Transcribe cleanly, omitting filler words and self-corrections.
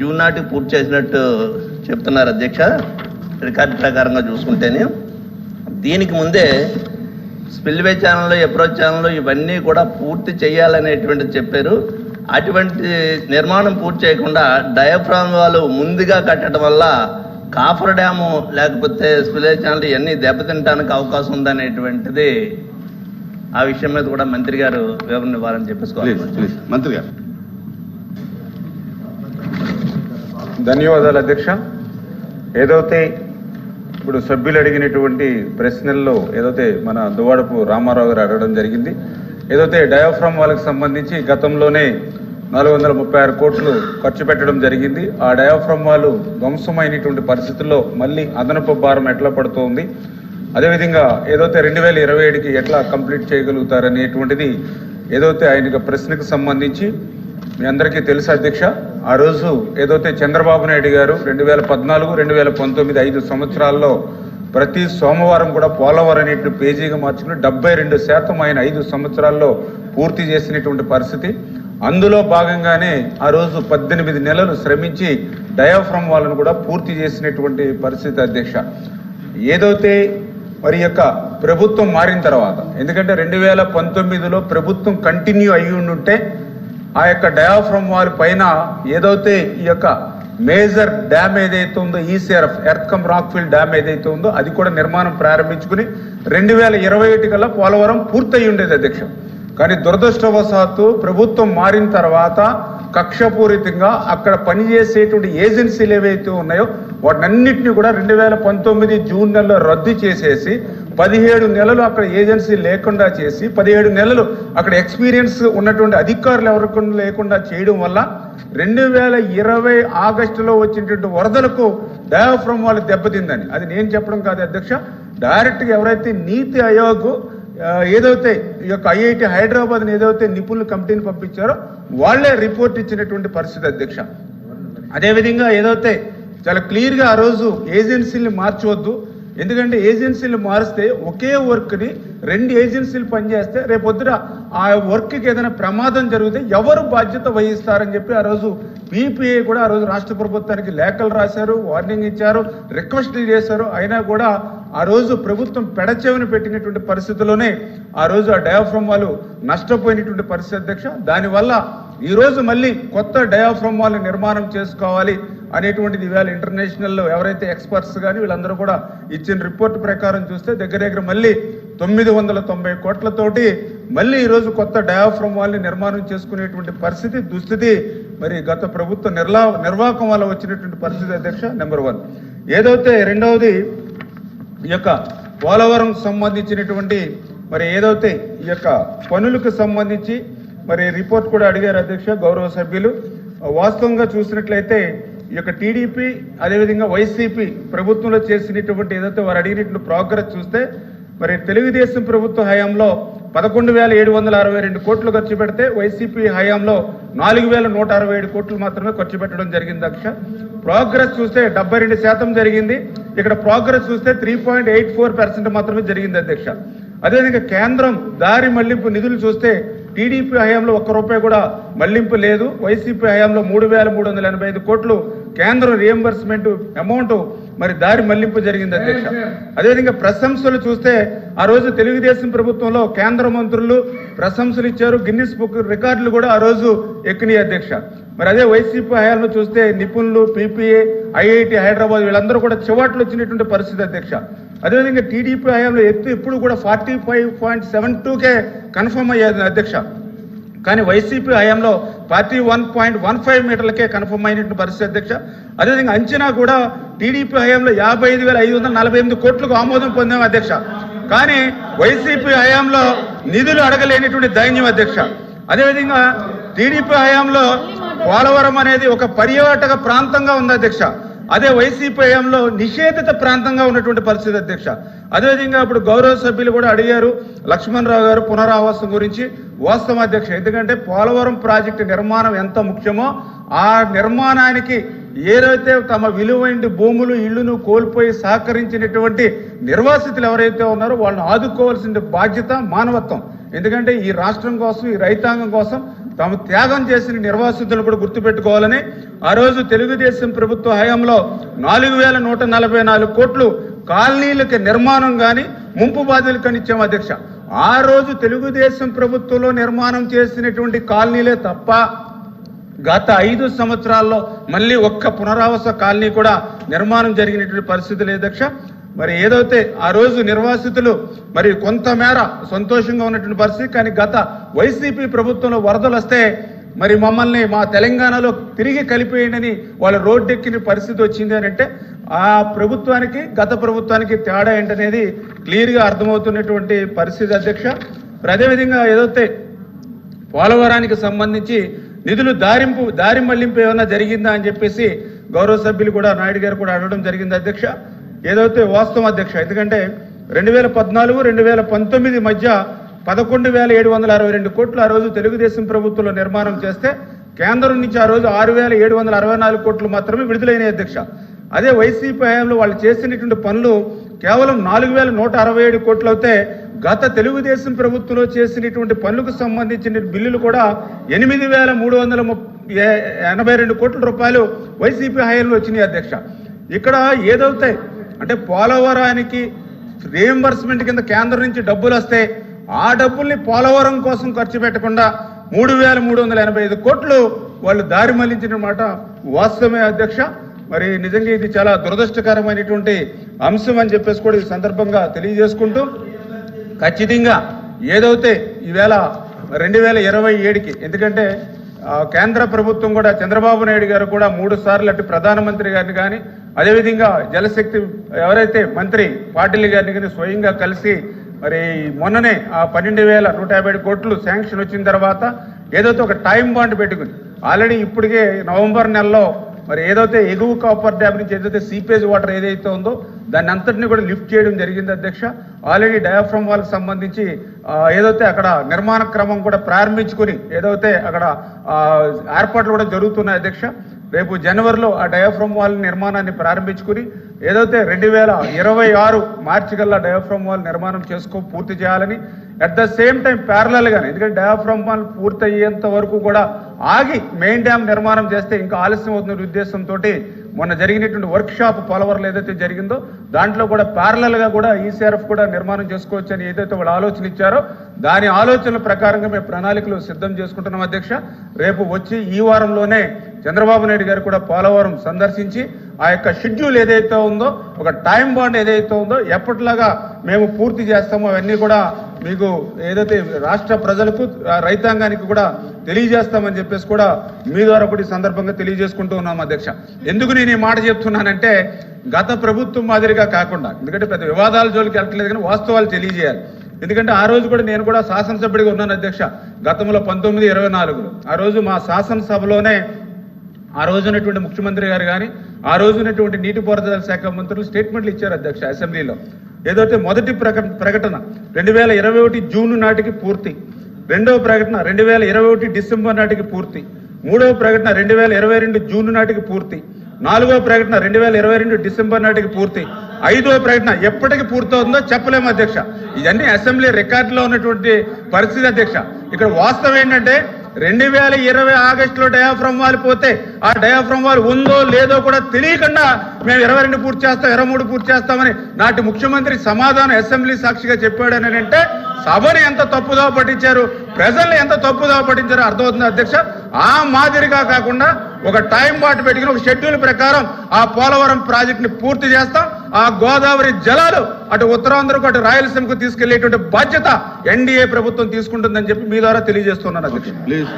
June నాటికి పూర్తి చేసినట్టు చెప్తున్నారు అధ్యక్ష. రికార్డు ప్రకారంగా చూసుకుంటేనే దీనికి ముందే స్పిల్వే ఛానల్, అప్రోచ్ ఛానల్ ఇవన్నీ కూడా పూర్తి చేయాలనేటువంటిది చెప్పారు. అటువంటి నిర్మాణం పూర్తి చేయకుండా డయాఫ్రామ్ వాళ్ళు ముందుగా కట్టడం వల్ల కాఫర్ డ్యాము లేకపోతే స్పిల్వే ఛానల్ ఇవన్నీ దెబ్బతింటానికి అవకాశం ఉందనేటువంటిది ఆ విషయం మీద కూడా మంత్రి గారు వివరణ ఇవ్వాలని చెప్పేసుకోవాలి. మంత్రి గారు. ధన్యవాదాలు అధ్యక్ష. ఏదైతే ఇప్పుడు సభ్యులు అడిగినటువంటి ప్రశ్నల్లో ఏదైతే మన దువ్వాడపు రామారావు గారు అడగడం జరిగింది, ఏదైతే డయాఫ్రామ్ వాళ్ళకి సంబంధించి గతంలోనే 436 కోట్లు ఖర్చు పెట్టడం జరిగింది. ఆ డయాఫ్రామ్ వాళ్ళు ధ్వంసమైనటువంటి పరిస్థితుల్లో మళ్ళీ అదనపు భారం ఎట్లా పడుతోంది, అదేవిధంగా ఏదైతే 2027కి ఎట్లా కంప్లీట్ చేయగలుగుతారనేటువంటిది ఏదైతే ఆయన ప్రశ్నకు సంబంధించి మీ అందరికీ తెలుసు అధ్యక్ష. ఆ రోజు ఏదైతే చంద్రబాబు నాయుడు గారు 2014, 2019 5 సంవత్సరాల్లో ప్రతి సోమవారం కూడా పోలవరం అనేటువంటి పేజీగా మార్చుకుని 72% ఆయన 5 సంవత్సరాల్లో పూర్తి చేసినటువంటి పరిస్థితి. అందులో భాగంగానే ఆ రోజు 18 నెలలు శ్రమించి డయాఫ్రామ్ వాళ్ళను కూడా పూర్తి చేసినటువంటి పరిస్థితి అధ్యక్ష. ఏదైతే మరి యొక్క ప్రభుత్వం మారిన తర్వాత, ఎందుకంటే 2019లో ప్రభుత్వం కంటిన్యూ అయ్యి ఉంటే ఆ యొక్క డయాఫ్రామ్ వాల్ పైన ఏదైతే ఈ యొక్క మేజర్ డ్యామ్ ఏదైతే ఉందో ఈసీఆర్ఎఫ్ ఎర్త్కమ్ రాక్ఫిల్ డ్యామ్ ఏదైతే ఉందో అది కూడా నిర్మాణం ప్రారంభించుకుని 2021 కల్లా పోలవరం పూర్తయి ఉండేది అధ్యక్ష. కానీ దురదృష్టవశాత్తు ప్రభుత్వం మారిన తర్వాత కక్షపూరితంగా అక్కడ పనిచేసేటువంటి ఏజెన్సీలు ఏవైతే ఉన్నాయో వాటినన్నింటినీ కూడా 2019 జూన్ నెలలో రద్దు చేసేసి 17 నెలలు అక్కడ ఏజెన్సీ లేకుండా చేసి 17 నెలలు అక్కడ ఎక్స్పీరియన్స్ ఉన్నటువంటి అధికారులు ఎవరికి లేకుండా చేయడం వల్ల 2020 ఆగస్టులో వచ్చినటువంటి వరదలకు డయాఫ్రామ్ వాళ్ళు దెబ్బతిందని అది నేను చెప్పడం కాదు అధ్యక్ష. డైరెక్ట్గా ఎవరైతే నీతి ఆయోగ్ ఏదైతే ఈ యొక్క ఐఐటి హైదరాబాద్ని ఏదైతే నిపుణుల కమిటీని పంపించారో వాళ్లే రిపోర్ట్ ఇచ్చినటువంటి పరిస్థితి అధ్యక్ష. అదేవిధంగా ఏదైతే చాలా క్లియర్గా ఆ రోజు ఏజెన్సీని మార్చవద్దు, ఎందుకంటే ఏజెన్సీలు మారిస్తే ఒకే వర్క్ని 2 ఏజెన్సీలు పనిచేస్తే రేపొద్దున ఆ వర్క్కి ఏదైనా ప్రమాదం జరిగితే ఎవరు బాధ్యత వహిస్తారని చెప్పి ఆ రోజు పీపీఏ కూడా ఆ రోజు రాష్ట్ర ప్రభుత్వానికి లేఖలు రాశారు, వార్నింగ్ ఇచ్చారు, రిక్వెస్ట్లు చేశారు. అయినా కూడా ఆ రోజు ప్రభుత్వం పెడచెవిని పెట్టినటువంటి పరిస్థితుల్లోనే ఆ రోజు ఆ డయాఫ్రామ్ వాళ్ళు నష్టపోయినటువంటి పరిస్థితి అధ్యక్ష. దానివల్ల ఈరోజు మళ్ళీ కొత్త డయాఫ్రామ్ వాళ్ళు నిర్మాణం చేసుకోవాలి అనేటువంటిది ఇవాళ ఇంటర్నేషనల్లో ఎవరైతే ఎక్స్పర్ట్స్ కానీ వీళ్ళందరూ కూడా ఇచ్చిన రిపోర్ట్ ప్రకారం చూస్తే దగ్గర మళ్ళీ 990 కోట్లతోటి మళ్ళీ ఈరోజు కొత్త డయాఫ్రామ్ వాళ్ళని నిర్మాణం చేసుకునేటువంటి పరిస్థితి దుస్థితి మరి గత ప్రభుత్వ నిర్వాహకం వల్ల వచ్చినటువంటి పరిస్థితి అధ్యక్ష. నెంబర్ 1. ఏదైతే రెండవది ఈ యొక్క పోలవరం సంబంధించినటువంటి మరి ఏదైతే ఈ యొక్క పనులకు సంబంధించి మరి రిపోర్ట్ కూడా అడిగారు అధ్యక్ష గౌరవ సభ్యులు. వాస్తవంగా చూసినట్లయితే ఈ యొక్క టీడీపీ అదేవిధంగా వైసీపీ ప్రభుత్వంలో చేసినటువంటి ఏదైతే వారు అడిగినటువంటి ప్రోగ్రెస్ చూస్తే మరి తెలుగుదేశం ప్రభుత్వ హయాంలో 11,762 కోట్లు ఖర్చు పెడితే వైసీపీ హయాంలో 4,167 కోట్లు మాత్రమే ఖర్చు పెట్టడం జరిగింది అధ్యక్ష. ప్రోగ్రెస్ చూస్తే 72% జరిగింది. ఇక్కడ ప్రోగ్రెస్ చూస్తే 3.84% మాత్రమే జరిగింది అధ్యక్ష. అదేవిధంగా కేంద్రం దారి మళ్లింపు నిధులు చూస్తే టీడీపీ హయాంలో ₹1 కూడా మళ్లింపు లేదు. వైసీపీ హయాంలో 3,385 కోట్లు కేంద్రం రియంబర్స్మెంట్ అమౌంట్ మరి దారి మళ్లింపు జరిగింది అధ్యక్ష. అదేవిధంగా ప్రశంసలు చూస్తే ఆ రోజు తెలుగుదేశం ప్రభుత్వంలో కేంద్ర మంత్రులు ప్రశంసలు ఇచ్చారు, గిన్నిస్ బుక్ రికార్డులు కూడా ఆ రోజు ఎక్కినాయి అధ్యక్ష. మరి అదే వైసీపీ హయాంలో చూస్తే నిపుణులు, పీపీఏ, ఐఐటి హైదరాబాద్ వీళ్ళందరూ కూడా చివాట్లు వచ్చినటువంటి పరిస్థితి అధ్యక్ష. అదేవిధంగా టీడీపీ హయాంలో ఎత్తు ఎప్పుడు కూడా 45.72కే కన్ఫర్మ్ అయ్యేది అధ్యక్ష. కానీ వైసీపీ హయాంలో 41.15 మీటర్లకే కన్ఫర్మ్ అయినటువంటి పరిస్థితి అధ్యక్ష. అదేవిధంగా అంచనా కూడా టీడీపీ హయాంలో 55,548 కోట్లకు ఆమోదం పొందాం అధ్యక్ష. కానీ వైసీపీ హయాంలో నిధులు అడగలేనిటువంటి దైన్యం అధ్యక్ష. అదేవిధంగా టీడీపీ హయాంలో పోలవరం అనేది ఒక పర్యాటక ప్రాంతంగా ఉంది అధ్యక్ష. అదే వైసీపీ హయాంలో నిషేధిత ప్రాంతంగా ఉన్నటువంటి పరిస్థితి అధ్యక్ష. అదేవిధంగా ఇప్పుడు గౌరవ సభ్యులు కూడా అడిగారు లక్ష్మణరావు గారు పునరావాసం గురించి. వాస్తవం అధ్యక్ష, ఎందుకంటే పోలవరం ప్రాజెక్టు నిర్మాణం ఎంత ముఖ్యమో ఆ నిర్మాణానికి ఏదైతే తమ విలువైన భూములు ఇళ్లను కోల్పోయి సహకరించినటువంటి నిర్వాసితులు ఎవరైతే ఉన్నారో వాళ్ళని ఆదుకోవాల్సిన బాధ్యత మానవత్వం. ఎందుకంటే ఈ రాష్ట్రం కోసం, ఈ రైతాంగం కోసం తాము త్యాగం చేసిన నిర్వాసితులు కూడా గుర్తుపెట్టుకోవాలని ఆ రోజు తెలుగుదేశం ప్రభుత్వ హయాంలో 4144 కోట్లు కాలనీలకి నిర్మాణం కానీ ముంపు బాధితులకు కానీ ఇచ్చాము అధ్యక్ష. ఆ రోజు తెలుగుదేశం ప్రభుత్వంలో నిర్మాణం చేసినటువంటి కాలనీలే తప్ప గత 5 సంవత్సరాల్లో మళ్ళీ ఒక్క పునరావాస కాలనీ కూడా నిర్మాణం జరిగినటువంటి పరిస్థితి లేదు అధ్యక్ష. మరి ఏదైతే ఆ రోజు నిర్వాసితులు మరి కొంతమేర సంతోషంగా ఉన్నటువంటి పరిస్థితి, కానీ గత వైసీపీ ప్రభుత్వంలో వరదలు వస్తే మరి మమ్మల్ని మా తెలంగాణలో తిరిగి కలిపేయండి వాళ్ళ రోడ్డెక్కిన పరిస్థితి వచ్చింది అని అంటే ఆ ప్రభుత్వానికి గత ప్రభుత్వానికి తేడా ఏంటనేది క్లియర్గా అర్థమవుతున్నటువంటి పరిస్థితి అధ్యక్ష. అదేవిధంగా ఏదైతే పోలవరానికి సంబంధించి నిధులు దారి మళ్లింపు ఏమైనా జరిగిందా అని చెప్పేసి గౌరవ సభ్యులు కూడా నాయుడు గారు కూడా అడగడం జరిగింది అధ్యక్ష. ఏదైతే వాస్తవం అధ్యక్ష, ఎందుకంటే 2014-2019 మధ్య 11,762 కోట్లు ఆ రోజు తెలుగుదేశం ప్రభుత్వంలో నిర్మాణం చేస్తే కేంద్రం నుంచి ఆ రోజు 6,764 కోట్లు మాత్రమే విడుదలైనాయి అధ్యక్ష. అదే వైసీపీ హయాంలో వాళ్ళు చేసినటువంటి పనులు కేవలం 4,167 కోట్లు అవుతే గత తెలుగుదేశం ప్రభుత్వంలో చేసినటువంటి పనులకు సంబంధించిన బిల్లులు కూడా 8,382 కోట్ల రూపాయలు వైసీపీ హయాంలో వచ్చినాయి అధ్యక్ష. ఇక్కడ ఏదైతే అంటే పోలవరానికి రీఎంబర్స్మెంట్ కింద కేంద్రం నుంచి డబ్బులు వస్తే ఆ డబ్బుల్ని పోలవరం కోసం ఖర్చు పెట్టకుండా 3,385 కోట్లు వాళ్ళు దారి మళ్లించిన మాట వాస్తవమే అధ్యక్ష. మరి నిజంగా ఇది చాలా దురదృష్టకరమైనటువంటి అంశం అని చెప్పేసి కూడా ఈ సందర్భంగా తెలియజేసుకుంటూ ఖచ్చితంగా ఏదైతే ఈవేళ 2027కి, ఎందుకంటే కేంద్ర ప్రభుత్వం కూడా చంద్రబాబు నాయుడు గారు కూడా 3 సార్లు అటు ప్రధానమంత్రి గారిని కానీ అదేవిధంగా జలశక్తి ఎవరైతే మంత్రి పాటిల్ గారిని కానీ స్వయంగా కలిసి మరి మొన్ననే ఆ 12,150 కోట్లు శాంక్షన్ వచ్చిన తర్వాత ఏదైతే ఒక టైం బాండ్ పెట్టుకుని ఆల్రెడీ ఇప్పటికే నవంబర్ నెలలో మరి ఏదైతే ఎగువ కాపర్ డ్యామ్ నుంచి ఏదైతే సీపేజ్ వాటర్ ఏదైతే ఉందో దాన్ని అంతటినీ కూడా లిఫ్ట్ చేయడం జరిగింది అధ్యక్ష. ఆల్రెడీ డయాఫ్రమ్ వాళ్ళకి సంబంధించి ఏదైతే అక్కడ నిర్మాణ క్రమం కూడా ప్రారంభించుకుని ఏదైతే అక్కడ ఏర్పాట్లు కూడా జరుగుతున్నాయి అధ్యక్ష. రేపు జనవరిలో ఆ డయాఫ్రమ్ వాల్ నిర్మాణాన్ని ప్రారంభించుకుని ఏదైతే 2026 మార్చి కల్లా డయాఫ్రమ్ వాల్ నిర్మాణం పూర్తి చేయాలని, అట్ ద సేమ్ టైం ప్యారలల్గానే, ఎందుకంటే డయాఫ్రమ్ వాల్ పూర్తి అయ్యేంత వరకు కూడా ఆగి మెయిన్ డ్యామ్ నిర్మాణం చేస్తే ఇంకా ఆలస్యం అవుతున్న ఉద్దేశంతో మొన్న జరిగినటువంటి వర్క్ షాప్ పోలవరం ఏదైతే జరిగిందో దాంట్లో కూడా ప్యారలల్గా కూడా ఈసీఆర్ఎఫ్ కూడా నిర్మాణం చేసుకోవచ్చు అని ఏదైతే వాళ్ళు ఆలోచన ఇచ్చారో దాని ఆలోచనల ప్రకారంగా మేము ప్రణాళికలు సిద్ధం చేసుకుంటున్నాం అధ్యక్ష. రేపు వచ్చి ఈ వారంలోనే చంద్రబాబు నాయుడు గారు కూడా పోలవరం సందర్శించి ఆ యొక్క షెడ్యూల్ ఏదైతే ఉందో, ఒక టైం బాండ్ ఏదైతే ఉందో ఎప్పటిలాగా మేము పూర్తి చేస్తామో అవన్నీ కూడా మీకు ఏదైతే రాష్ట్ర ప్రజలకు రైతాంగానికి కూడా తెలియజేస్తామని చెప్పేసి కూడా మీ ద్వారా కూడా ఈ సందర్భంగా తెలియజేసుకుంటూ ఉన్నాం అధ్యక్ష. ఎందుకు నేను ఈ మాట చెప్తున్నానంటే గత ప్రభుత్వం మాదిరిగా కాకుండా, ఎందుకంటే పెద్ద వివాదాల జోలికి వెళ్ళట్లేదు కానీ వాస్తవాలు తెలియజేయాలి. ఎందుకంటే ఆ రోజు కూడా నేను కూడా శాసనసభ్యుడిగా ఉన్నాను అధ్యక్ష. గతంలో 1924లో ఆ రోజు మా శాసనసభలోనే ఆ రోజునటువంటి ముఖ్యమంత్రి గారు కానీ ఆ రోజునటువంటి నీటిపారుదల శాఖ మంత్రులు స్టేట్మెంట్లు ఇచ్చారు అధ్యక్ష అసెంబ్లీలో. ఏదైతే మొదటి ప్రకటన 2021 జూన్ నాటికి పూర్తి, రెండవ ప్రకటన 2021 డిసెంబర్ నాటికి పూర్తి, మూడవ ప్రకటన 2022 జూన్ నాటికి పూర్తి, నాలుగవ ప్రకటన 2022 డిసెంబర్ నాటికి పూర్తి, ఐదవ ప్రకటన ఎప్పటికి పూర్తవుతుందో చెప్పలేము అధ్యక్ష. ఇవన్నీ అసెంబ్లీ రికార్డులో ఉన్నటువంటి పరిస్థితి అధ్యక్ష. ఇక్కడ వాస్తవం ఏంటంటే 2020 ఆగస్టులో డయాఫ్రమ్ వాల్ పోతే ఆ డయాఫ్రమ్ వాల్ ఉందో లేదో కూడా తెలియకుండా మేము 22 పూర్తి చేస్తాం, 23 పూర్తి చేస్తామని నాటి ముఖ్యమంత్రి సమాధానం అసెంబ్లీ సాక్షిగా చెప్పాడని అంటే సభని ఎంత తప్పుదోవ పట్టించారు, ప్రజల్ని ఎంత తప్పుదోవ పట్టించారో అర్థమవుతుంది అధ్యక్ష. ఆ మాదిరిగా కాకుండా ఒక టైం బాట్ పెట్టుకుని ఒక షెడ్యూల్ ప్రకారం ఆ పోలవరం ప్రాజెక్టుని పూర్తి చేస్తాం. ఆ గోదావరి జలాలు అటు ఉత్తరాంధ్రకు అటు రాయలసీమకు తీసుకెళ్లేటువంటి బాధ్యత ఎన్డీఏ ప్రభుత్వం తీసుకుంటుందని చెప్పి మీ ద్వారా తెలియజేస్తున్నాను అధ్యక్ష. ప్లీజ్